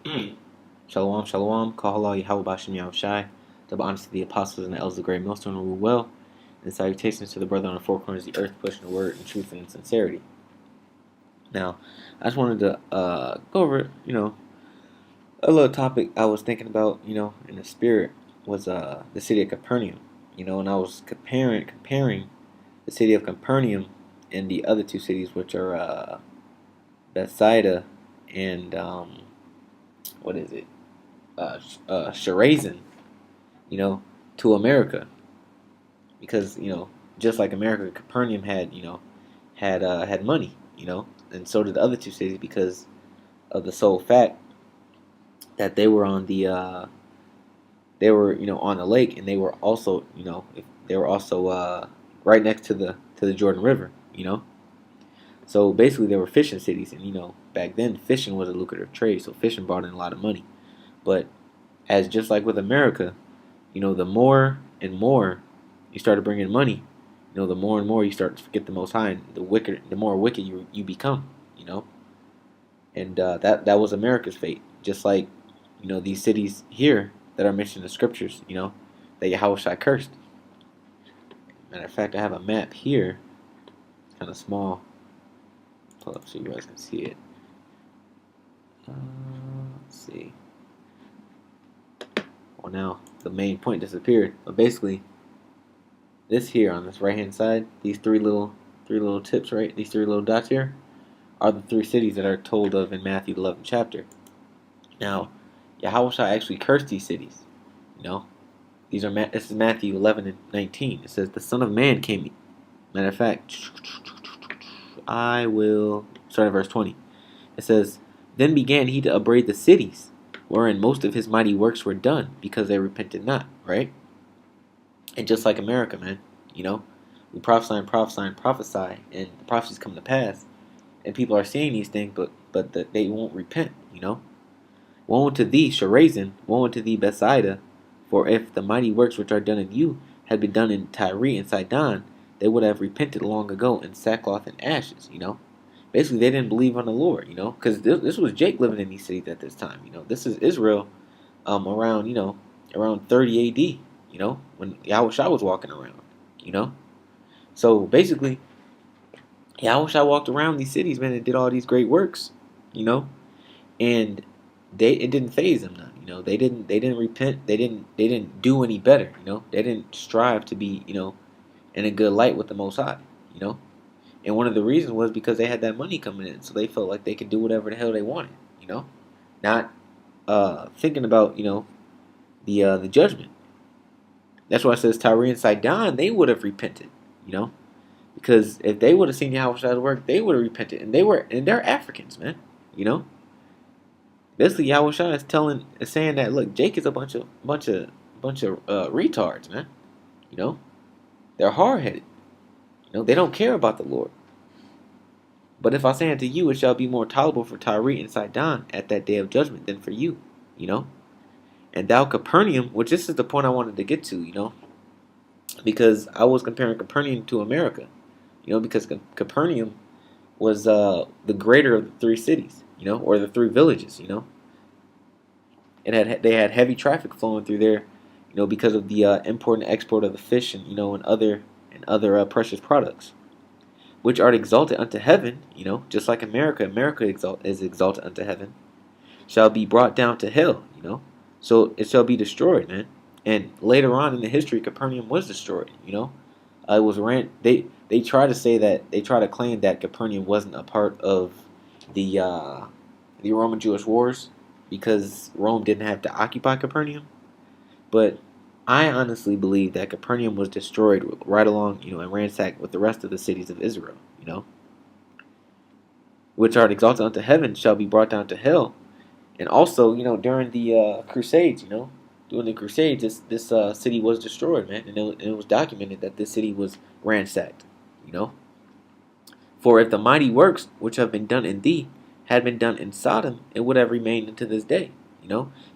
Shalom, shalom. Kahala Yahweh Bashem Yahushai. Double honors to the apostles and the elders of the great millstone rule well. And salutations to the brother on the four corners of the earth, pushing the word in truth and in sincerity. Now, I just wanted to go over, a little topic I was thinking about, in the spirit was the city of Capernaum. And I was comparing the city of Capernaum and the other two cities, which are Bethsaida and what is it? Sharazin, you know, to America, because just like America, Capernaum had had money, and so did the other two cities because of the sole fact that they were on the on the lake, and they were also right next to the Jordan River, So basically, they were fishing cities, and back then fishing was a lucrative trade, so fishing brought in a lot of money. But as just like with America, the more and more you start to bring in money, the more and more you start to forget the Most High, and the more wicked you become, And that was America's fate. Just like, these cities here that are mentioned in the scriptures, that Yahushua cursed. Matter of fact, I have a map here. It's kind of small. Pull up so you guys can see it. Let's see. Well, now the main point disappeared, but basically, this here on this right hand side, these three little tips, right? These three little dots here are the three cities that are told of in Matthew 11th chapter. Now, Yahushua actually cursed these cities. This is Matthew 11 and 19. It says the Son of Man came. Matter of fact, I will start at verse 20. It says, then began he to upbraid the cities, wherein most of his mighty works were done, because they repented not. Right? And just like America, man, we prophesy and prophesy and prophesy, and the prophecies come to pass, and people are seeing these things, but they won't repent. Woe unto thee, Sharazin! Woe unto thee, Bethsaida! For if the mighty works which are done in you had been done in Tyre and Sidon, they would have repented long ago in sackcloth and ashes. Basically they didn't believe on the Lord. Because this was Jake living in these cities at this time. This is Israel, around 30 A.D. When Yahushua was walking around. So basically, Yahushua walked around these cities, man, and did all these great works. And it didn't phase them none. They didn't repent. They didn't do any better. They didn't strive to be in a good light with the Most High. And one of the reasons was because they had that money coming in, so they felt like they could do whatever the hell they wanted. Not thinking about the judgment. That's why it says Tyre and Sidon, they would have repented. Because if they would have seen Yahushua's work, they would have repented, and they're Africans, man. Basically, Yahushua is saying that, look, Jake is a bunch of retards, man. They're hard headed. They don't care about the Lord. But if I say unto you, it shall be more tolerable for Tyre and Sidon at that day of judgment than for you. And thou Capernaum, which this is the point I wanted to get to, because I was comparing Capernaum to America, because Capernaum was the greater of the three cities, or the three villages, They had heavy traffic flowing through there, because of the import and export of the fish and other precious products, which are exalted unto heaven, just like America. America is exalted unto heaven, shall be brought down to hell, So it shall be destroyed, man. And later on in the history, Capernaum was destroyed, It was they try to claim that Capernaum wasn't a part of the Roman Jewish wars because Rome didn't have to occupy Capernaum. But I honestly believe that Capernaum was destroyed right along, and ransacked with the rest of the cities of Israel, which are exalted unto heaven shall be brought down to hell. And also, during the Crusades, during the Crusades, this city was destroyed, man, and it was documented that this city was ransacked, you know. For if the mighty works which have been done in thee had been done in Sodom, it would have remained unto this day,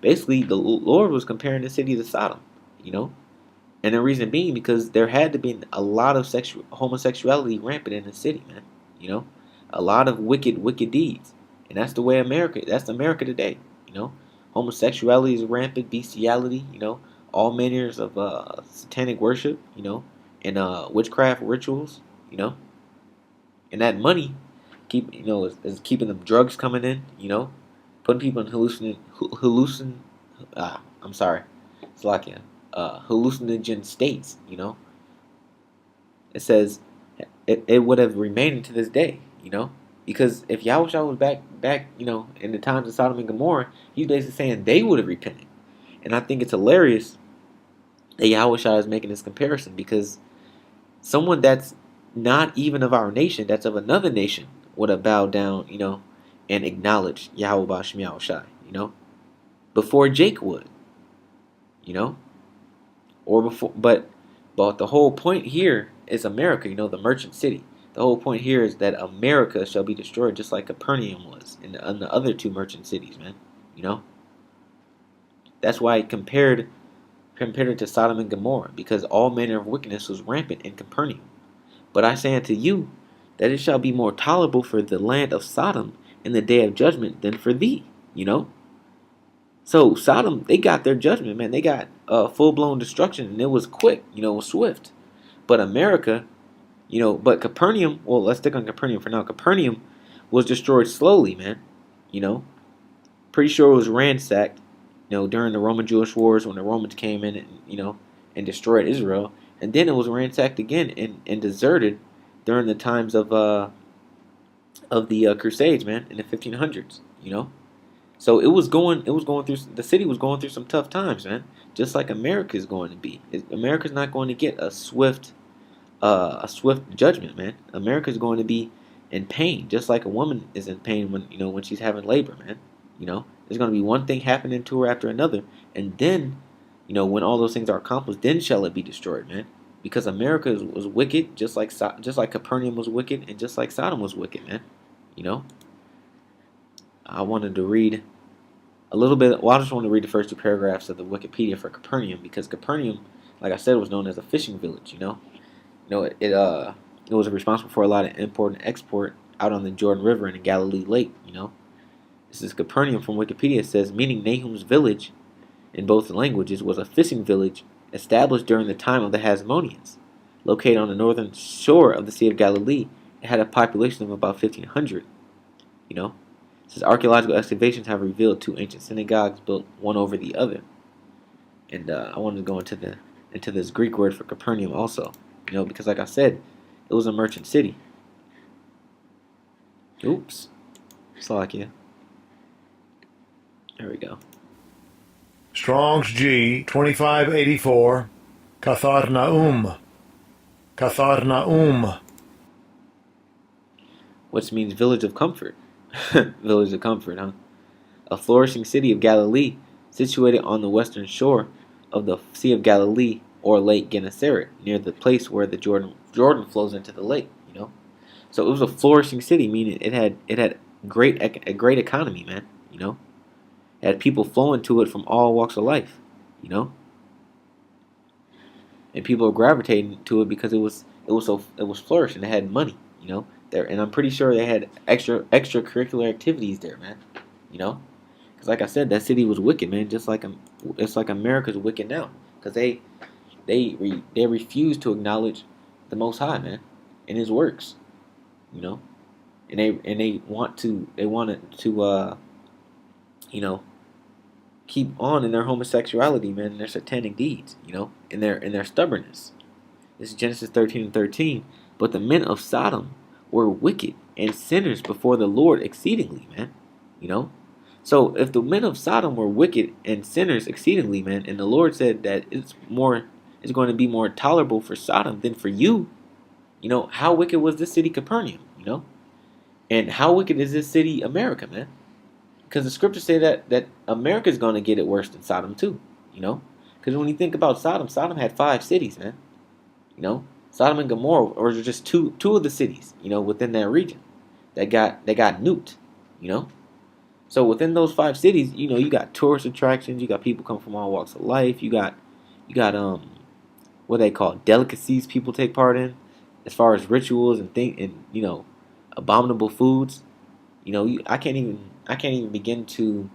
Basically, the Lord was comparing the city to Sodom, And the reason being because there had to be a lot of homosexuality rampant in the city, man, A lot of wicked deeds. And that's the way America, that's America today, You know, homosexuality is rampant, bestiality. You know, all manners of satanic worship. You know, and witchcraft rituals. You know, and that money is keeping them drugs coming in. You know, putting people in I'm sorry, it's like hallucinogen states. You know, it says it would have remained to this day. You know, because if Yahushua was back, in the times of Sodom and Gomorrah, he's basically saying they would have repented. And I think it's hilarious that Yahushua is making this comparison because someone that's not even of our nation, that's of another nation, would have bowed down, and acknowledged Yahweh Bashem Yahushai, before Jake would, you know, or before, but the whole point here is America, the merchant city. The whole point here is that America shall be destroyed, just like Capernaum was in the other two merchant cities, man. You know, that's why he compared it to Sodom and Gomorrah, because all manner of wickedness was rampant in Capernaum. But I say unto you that it shall be more tolerable for the land of Sodom in the day of judgment than for thee. So Sodom, they got their judgment, man. They got full blown destruction, and it was quick. It was swift. But America, but Capernaum. Well, let's stick on Capernaum for now. Capernaum was destroyed slowly, man. Pretty sure it was ransacked. During the Roman Jewish wars when the Romans came in and destroyed Israel, and then it was ransacked again and deserted during the times of the Crusades, man, in the 1500s. So it was going through, the city was going through some tough times, man. Just like America is going to be. America's not going to get a swift judgment, man. America's going to be in pain, just like a woman is in pain when she's having labor, man. There's going to be one thing happening to her after another, and then, when all those things are accomplished, then shall it be destroyed, man. Because America was wicked, just like Capernaum was wicked, and just like Sodom was wicked, man. I wanted to read a little bit. Well, I just want to read the first two paragraphs of the Wikipedia for Capernaum, because Capernaum, like I said, was known as a fishing village. It was responsible for a lot of import and export out on the Jordan River and the Galilee Lake. This is Capernaum from Wikipedia. It says, meaning Nahum's village in both languages, was a fishing village established during the time of the Hasmoneans. Located on the northern shore of the Sea of Galilee, it had a population of about 1,500. It says archaeological excavations have revealed two ancient synagogues built one over the other. And I wanted to go into this Greek word for Capernaum also, because like I said, it was a merchant city. Oops. Slovakia. There we go. Strong's G 2584, Katharnaum. Katharnaum. Which means village of comfort. Village of comfort, huh? A flourishing city of Galilee, situated on the western shore of the Sea of Galilee or Lake Gennesaret, near the place where the Jordan flows into the lake. So it was a flourishing city, meaning it had a great economy, man. It had people flowing to it from all walks of life. And people were gravitating to it because it was flourishing. It had money. There, and I'm pretty sure they had extracurricular activities there, man. Because like I said, that city was wicked, man. It's like America's wicked now, because they refuse to acknowledge the Most High, man, and His works. And they want to keep on in their homosexuality, man, and their satanic deeds, in their stubbornness. This is Genesis 13:13. But the men of Sodom were wicked and sinners before the Lord exceedingly, man. So if the men of Sodom were wicked and sinners exceedingly, man, and the Lord said that it's going to be more tolerable for Sodom than for you, how wicked was this city Capernaum, and how wicked is this city America, man? Because the scriptures say that America is going to get it worse than Sodom too, because when you think about Sodom had 5 cities, man. Sodom and Gomorrah were just two of the cities, within that region that got nuked, So within those 5 cities, you got tourist attractions, you got people come from all walks of life, you got what they call delicacies people take part in, as far as rituals and abominable foods. I can't even begin to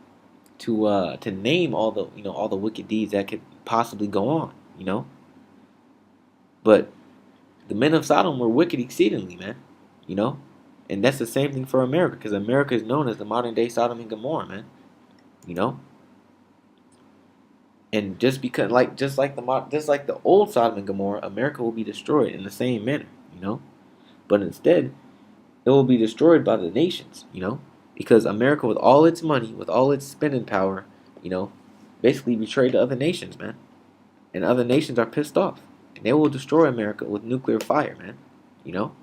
to name all the all the wicked deeds that could possibly go on, But the men of Sodom were wicked exceedingly, man, you know. And that's the same thing for America, because America is known as the modern day Sodom and Gomorrah, man, you know. And just like the old Sodom and Gomorrah, America will be destroyed in the same manner. But instead, it will be destroyed by the nations, because America, with all its money, with all its spending power, you know, basically betrayed the other nations, man. And other nations are pissed off, and they will destroy America with nuclear fire, man. You know,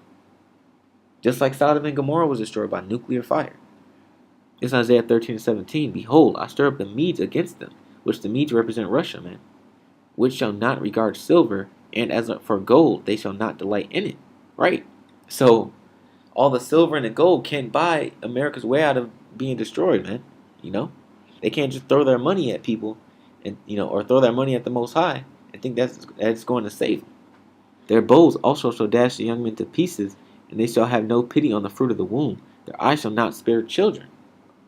just like Sodom and Gomorrah was destroyed by nuclear fire. It's Isaiah 13:17. Behold, I stir up the Medes against them, which the Medes represent Russia, man, which shall not regard silver, and as for gold, they shall not delight in it. Right? So, all the silver and the gold can't buy America's way out of being destroyed, man. You know? They can't just throw their money at people and or throw their money at the most high and think that's going to save them. Their bows also shall dash the young men to pieces, and they shall have no pity on the fruit of the womb. Their eyes shall not spare children.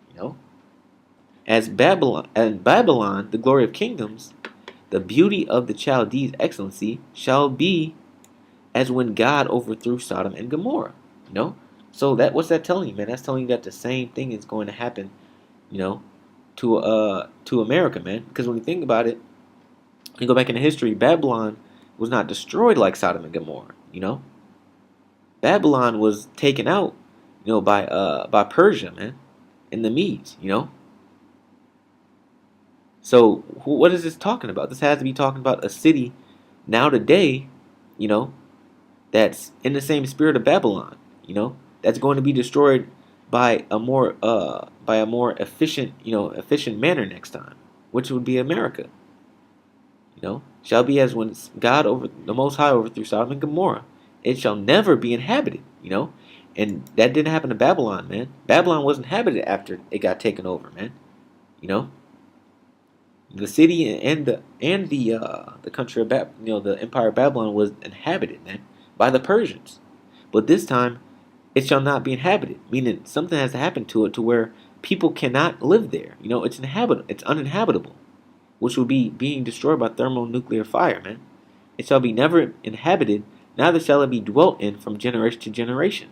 You know? As Babylon, the glory of kingdoms, the beauty of the Chaldees' excellency shall be as when God overthrew Sodom and Gomorrah. So what's that telling you, man? That's telling you that the same thing is going to happen, to America, man. Because when you think about it, you go back into history, Babylon was not destroyed like Sodom and Gomorrah. Babylon was taken out, by Persia, man, and the Medes. So what is this talking about? This has to be talking about a city now today, that's in the same spirit of Babylon, that's going to be destroyed by a more efficient, efficient manner next time, which would be America. Shall be as when God over the Most High overthrew Sodom and Gomorrah. It shall never be inhabited, and that didn't happen to Babylon, man. Babylon was inhabited after it got taken over, man. The city and the country of the empire of Babylon was inhabited, man, by the Persians. But this time, it shall not be inhabited, meaning something has to happen to it to where people cannot live there. It's uninhabitable, which will be being destroyed by thermonuclear fire, man. It shall be never inhabited, neither shall it be dwelt in from generation to generation.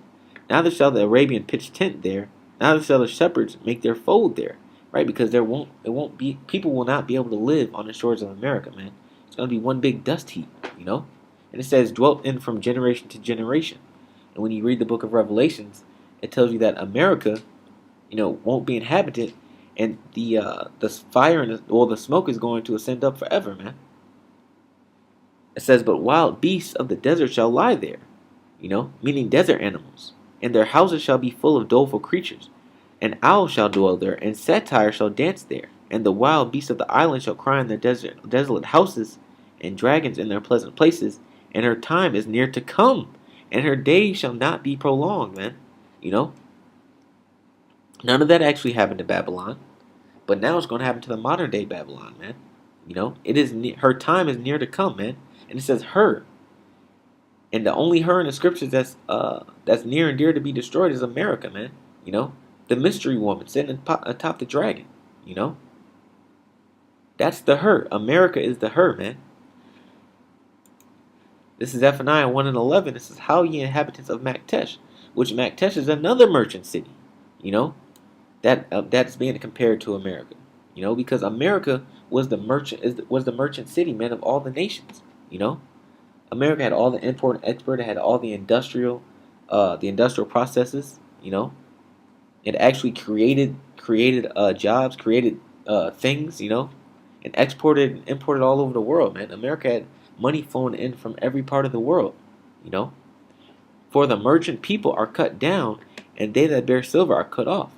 Neither shall the Arabian pitch tent there, neither shall the shepherds make their fold there. Right, because people will not be able to live on the shores of America, man. It's gonna be one big dust heap, And it says dwelt in from generation to generation. And when you read the book of Revelations, it tells you that America, won't be inhabited, and the fire and the smoke is going to ascend up forever, man. It says, but wild beasts of the desert shall lie there, meaning desert animals, and their houses shall be full of doleful creatures. An owl shall dwell there, and satyr shall dance there, and the wild beasts of the island shall cry in their desolate houses, and dragons in their pleasant places, and her time is near to come, and her days shall not be prolonged, man. None of that actually happened to Babylon, but now it's going to happen to the modern day Babylon, man. It is her time is near to come, man, and it says her, and the only her in the scriptures that's near and dear to be destroyed is America, man. The mystery woman sitting atop the dragon, That's the her. America is the her, man. This is Zephaniah 1 and 11. This is how ye inhabitants of Maktesh, which Maktesh is another merchant city, that's being compared to America, because America was the merchant city, man, of all the nations, America had all the import and export. It had all the industrial processes, It actually created jobs, created things, and exported and imported all over the world, man. America had money flowing in from every part of the world, For the merchant people are cut down, and they that bear silver are cut off,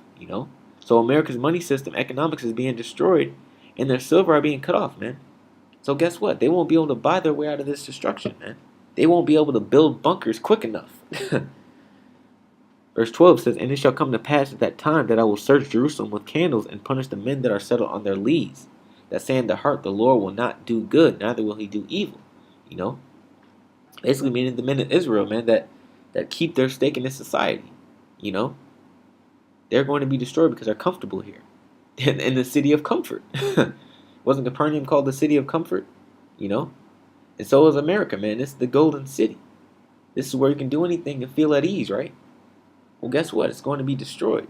So America's money system, economics is being destroyed, and their silver are being cut off, man. So guess what? They won't be able to buy their way out of this destruction, man. They won't be able to build bunkers quick enough. Verse 12 says, and it shall come to pass at that time that I will search Jerusalem with candles and punish the men that are settled on their lees, that say in their heart, the Lord will not do good, neither will he do evil. Basically meaning the men of Israel, man, that keep their stake in this society. They're going to be destroyed because they're comfortable here. and the city of comfort. Wasn't Capernaum called the city of comfort? You know? And so is America, man. This is the golden city. This is where you can do anything and feel at ease, right? Well, guess what? It's going to be destroyed.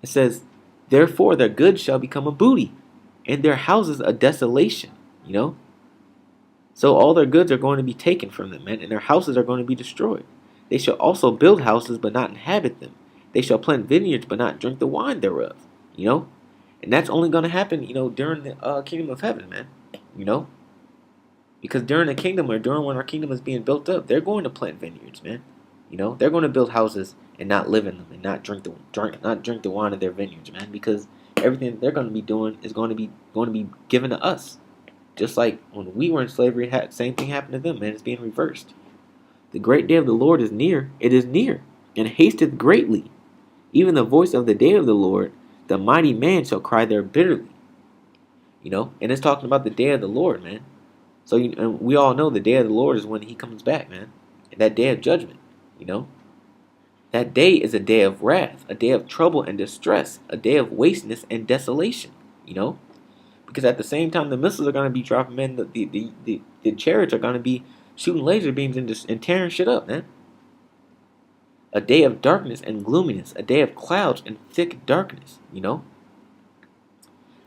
It says, therefore their goods shall become a booty, and their houses a desolation. You know? So all their goods are going to be taken from them, man, and their houses are going to be destroyed. They shall also build houses, but not inhabit them. They shall plant vineyards, but not drink the wine thereof. You know? And that's only going to happen, during the kingdom of heaven, man. You know? Because during the kingdom, or during when our kingdom is being built up, they're going to plant vineyards, man. You know? They're going to build houses and not live in them, and not drink the wine of their vineyards, man. Because everything they're going to be doing is going to be given to us. Just like when we were in slavery, same thing happened to them, man. It's being reversed. The great day of the Lord is near. It is near, and hasteth greatly. Even the voice of the day of the Lord, the mighty man shall cry there bitterly. You know, and it's talking about the day of the Lord, man. So and we all know the day of the Lord is when He comes back, man. And that day of judgment, you know. That day is a day of wrath, a day of trouble and distress, a day of wasteness and desolation, you know. Because at the same time, the missiles are going to be dropping, man. The chariots are going to be shooting laser beams and tearing shit up, man. A day of darkness and gloominess, a day of clouds and thick darkness, you know.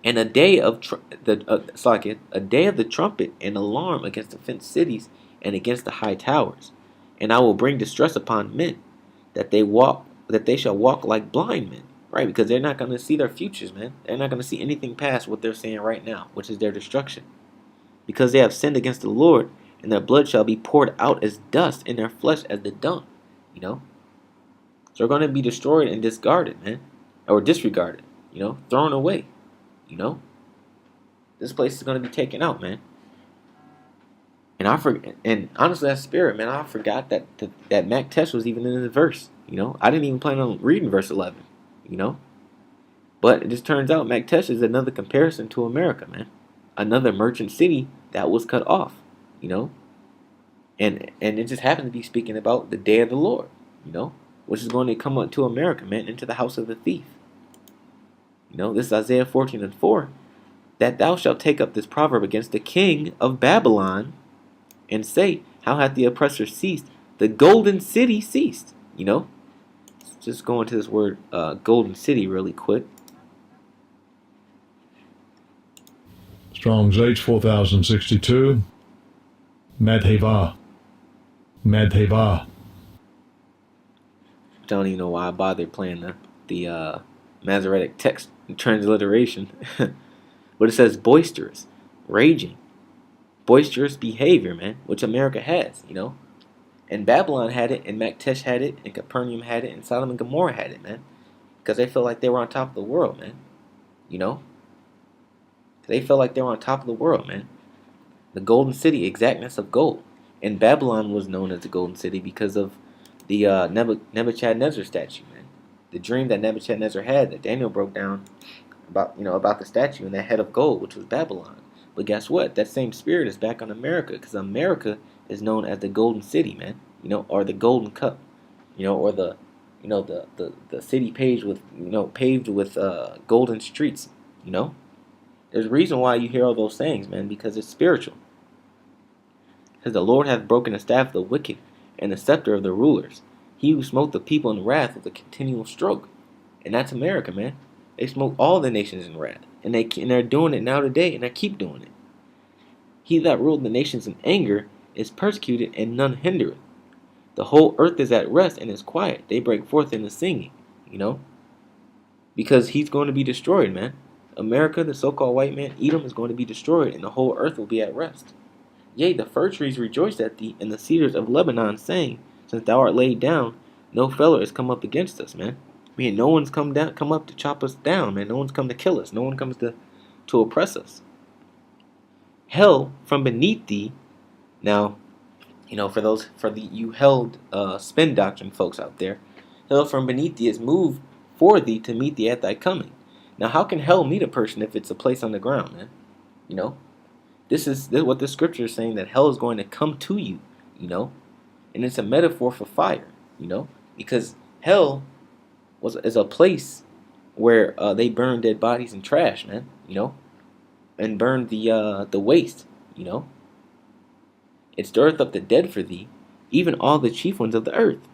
And a day of a day of the trumpet and alarm against the fenced cities and against the high towers. And I will bring distress upon men, that they shall walk like blind men, right? Because they're not going to see their futures, man. They're not going to see anything past what they're saying right now, which is their destruction. Because they have sinned against the Lord, and their blood shall be poured out as dust, and their flesh as the dung, you know. So they're going to be destroyed and discarded, man, or disregarded, you know, thrown away, you know. This place is going to be taken out, man. And honestly, that spirit, man, I forgot that Mac Tesh was even in the verse, you know. I didn't even plan on reading verse 11, you know. But it just turns out Mac Tesh is another comparison to America, man. Another merchant city that was cut off, you know. And it just happened to be speaking about the day of the Lord, you know, which is going to come up to America, man, into the house of the thief. You know, this is Isaiah 14:4, that thou shalt take up this proverb against the king of Babylon, and say, how hath the oppressor ceased? The golden city ceased. You know? Just go into this word golden city really quick. Strong's H 4062. Madhava. Madhava. I don't even know why I bothered playing the Masoretic text transliteration. But it says boisterous, raging, boisterous behavior, man, which America has, you know. And Babylon had it, and Mactesh had it, and Capernaum had it, and Sodom and Gomorrah had it, man. Because they felt like they were on top of the world, man. You know? They felt like they were on top of the world, man. The golden city, exactness of gold. And Babylon was known as the golden city because of the Nebuchadnezzar statue, man. The dream that Nebuchadnezzar had that Daniel broke down about the statue and that head of gold, which was Babylon. But guess what? That same spirit is back on America, because America is known as the golden city, man. You know, or the golden cup. You know, or the city paved with golden streets. You know, there's a reason why you hear all those sayings, man, because it's spiritual. Because the Lord hath broken the staff of the wicked and the scepter of the rulers. He who smote the people in wrath with a continual stroke. And that's America, man. They smote all the nations in wrath. And they're doing it now today, and they keep doing it. He that ruled the nations in anger is persecuted, and none hindereth. The whole earth is at rest and is quiet. They break forth in the singing, you know. Because he's going to be destroyed, man. America, the so-called white man, Edom, is going to be destroyed, and the whole earth will be at rest. Yea, the fir trees rejoice at thee, and the cedars of Lebanon, saying, since thou art laid down, no fellow is come up against us, man. Man, no one's come up to chop us down, man. No one's come to kill us. No one comes to oppress us. Hell from beneath thee. Now, you know, for you held spin doctrine folks out there, hell from beneath thee is moved for thee to meet thee at thy coming. Now, how can hell meet a person if it's a place on the ground, man? You know, this is what the scripture is saying, that hell is going to come to you, you know, and it's a metaphor for fire, you know, because hell is a place where they burn dead bodies and trash, man. And burn the waste. It stirreth up the dead for thee, even all the chief ones of the earth.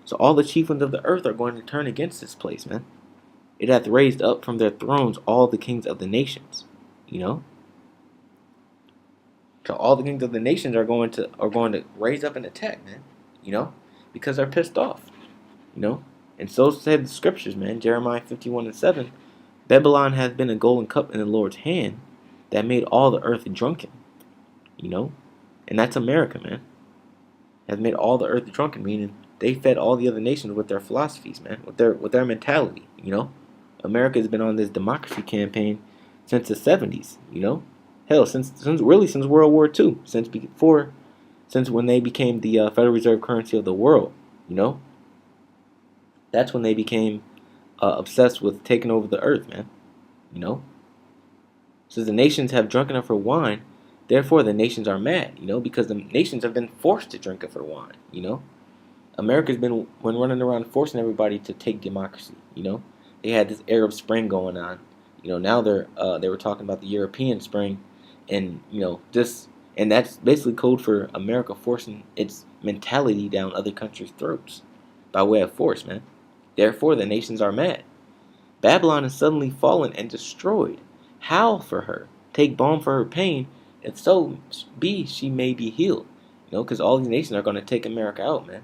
So all the chief ones of the earth are going to turn against this place, man. It hath raised up from their thrones all the kings of the nations. You know? So all the kings of the nations are going to raise up and attack, man. Because they're pissed off. And so said the scriptures, man. Jeremiah 51:7. Babylon hath been a golden cup in the Lord's hand that made all the earth drunken. And that's America, man. Has made all the earth drunken, meaning they fed all the other nations with their philosophies, man, with their mentality. America has been on this democracy campaign since the 70s. Hell, since World War II, since when they became the Federal Reserve currency of the world. That's when they became obsessed with taking over the earth, man. Since the nations have drunken of her wine, therefore the nations are mad. Because the nations have been forced to drink of her wine. America's been running around forcing everybody to take democracy. They had this Arab Spring going on. Now they were talking about the European Spring, and and that's basically code for America forcing its mentality down other countries' throats by way of force, man. Therefore, the nations are mad. Babylon is suddenly fallen and destroyed. Howl for her, take balm for her pain, if so be she may be healed. Because all these nations are going to take America out, man.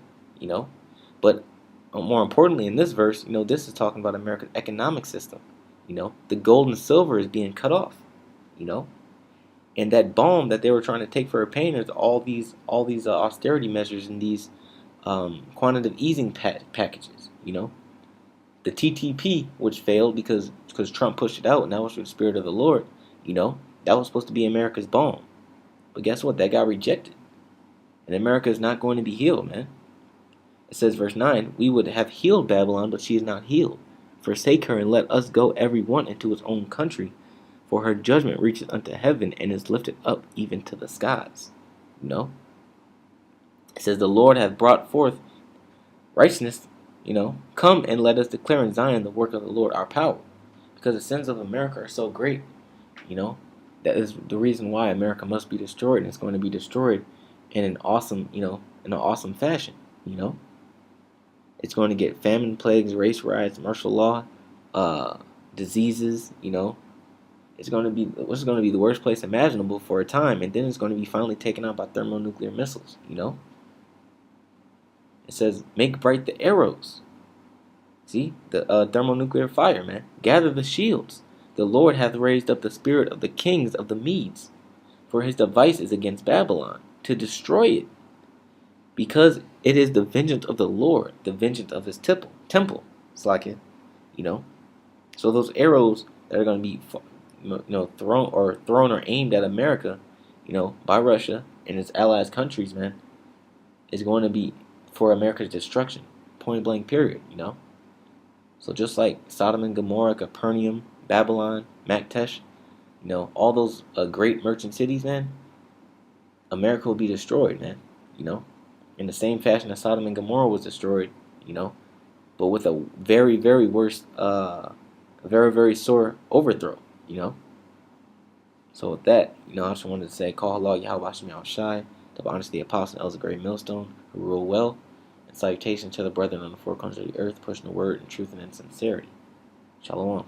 But more importantly, in this verse, this is talking about America's economic system. The gold and silver is being cut off. And that balm that they were trying to take for her pain is all these austerity measures and these quantitative easing packages. The TTP, which failed because Trump pushed it out, and that was for the Spirit of the Lord. That was supposed to be America's balm, but guess what? That got rejected, and America is not going to be healed, man. It says, verse 9, we would have healed Babylon, but she is not healed. Forsake her, and let us go every one into his own country, for her judgment reaches unto heaven, and is lifted up even to the skies. It says, the Lord hath brought forth righteousness. Come and let us declare in Zion the work of the Lord our power. Because the sins of America are so great, that is the reason why America must be destroyed, and it's going to be destroyed in an awesome, in an awesome fashion. It's going to get famine, plagues, race riots, martial law, diseases. It's going to be the worst place imaginable for a time, and then it's going to be finally taken out by thermonuclear missiles. It says, make bright the arrows. See, the thermonuclear fire, man. Gather the shields. The Lord hath raised up the spirit of the kings of the Medes, for his device is against Babylon, to destroy it. Because it is the vengeance of the Lord, the vengeance of his temple. It's like it, So those arrows that are going to be, thrown or aimed at America, by Russia and its allied countries, man, is going to be for America's destruction, point blank, period. So just like Sodom and Gomorrah, Capernaum, Babylon, Maktesh, all those great merchant cities, man, America will be destroyed, man. In the same fashion as Sodom and Gomorrah was destroyed, but with a very, very worse, a very, very sore overthrow, So with that, I just wanted to say, call Allah Yahweh Hashem Yahushai, to honor the apostle and Elder Great Millstone, who rule well, and salutations to the brethren on the four corners of the earth, pushing the word in truth and in sincerity. Shalom.